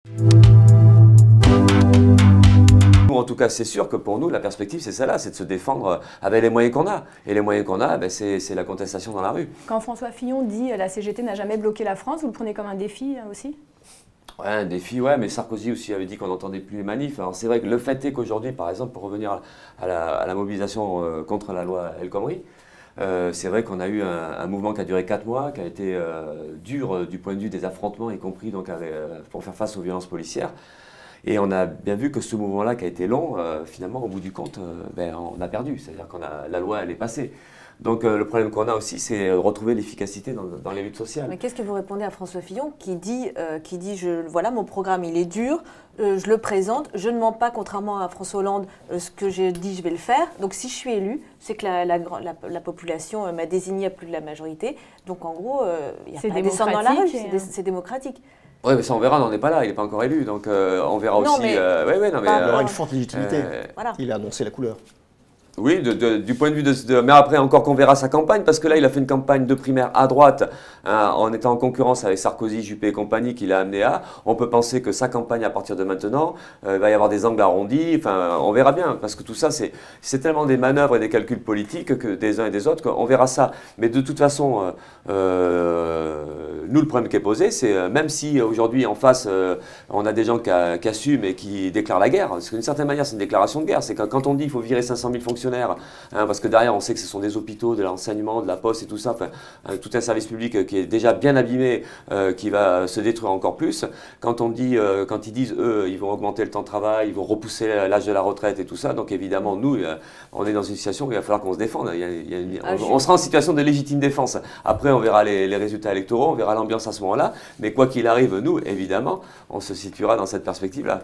En tout cas, c'est sûr que pour nous, la perspective, c'est celle-là, c'est de se défendre avec les moyens qu'on a. Et les moyens qu'on a, ben, c'est la contestation dans la rue. Quand François Fillon dit « la CGT n'a jamais bloqué la France », vous le prenez comme un défi aussi? Ouais, un défi, ouais, mais Sarkozy aussi avait dit qu'on n'entendait plus les manifs. Alors c'est vrai que le fait est qu'aujourd'hui, par exemple, pour revenir à la mobilisation contre la loi El Khomri, c'est vrai qu'on a eu un mouvement qui a duré 4 mois, qui a été dur du point de vue des affrontements, y compris donc, pour faire face aux violences policières. Et on a bien vu que ce mouvement-là, qui a été long, finalement, au bout du compte, ben, on a perdu. C'est-à-dire que la loi, elle est passée. Donc le problème qu'on a aussi, c'est retrouver l'efficacité dans les luttes sociales. Mais qu'est-ce que vous répondez à François Fillon qui dit voilà, mon programme, il est dur, je le présente, je ne mens pas, contrairement à François Hollande, ce que j'ai dit, je vais le faire. Donc si je suis élu, c'est que la population m'a désigné à plus de la majorité. Donc en gros, il n'y a pas à descendre dans la rue, c'est démocratique. Oui, mais ça on verra, on n'en est pas là, il n'est pas encore élu, donc on verra non, aussi... Mais, il y aura une forte légitimité, voilà. Il a annoncé la couleur. Oui, du point de vue mais après encore qu'on verra sa campagne, parce que là il a fait une campagne de primaire à droite, hein, en étant en concurrence avec Sarkozy, Juppé et compagnie, qu'il a amené à. On peut penser que sa campagne à partir de maintenant, il va y avoir des angles arrondis, enfin on verra bien, parce que tout ça c'est tellement des manœuvres et des calculs politiques que des uns et des autres qu'on verra ça. Mais de toute façon, nous le problème qui est posé, c'est même si aujourd'hui en face on a des gens qui assument et qui déclarent la guerre, parce qu'une certaine manière c'est une déclaration de guerre, c'est quand on dit qu'il faut virer 500 000 fonctionnaires, hein, parce que derrière on sait que ce sont des hôpitaux, de l'enseignement, de la poste et tout ça, tout un service public qui est déjà bien abîmé, qui va se détruire encore plus. Quand ils disent eux, ils vont augmenter le temps de travail, ils vont repousser l'âge de la retraite et tout ça, donc évidemment nous, on est dans une situation où il va falloir qu'on se défende. On sera en situation de légitime défense. Après on verra les résultats électoraux, on verra l'ambiance à ce moment-là, mais quoi qu'il arrive, nous, évidemment, on se situera dans cette perspective-là.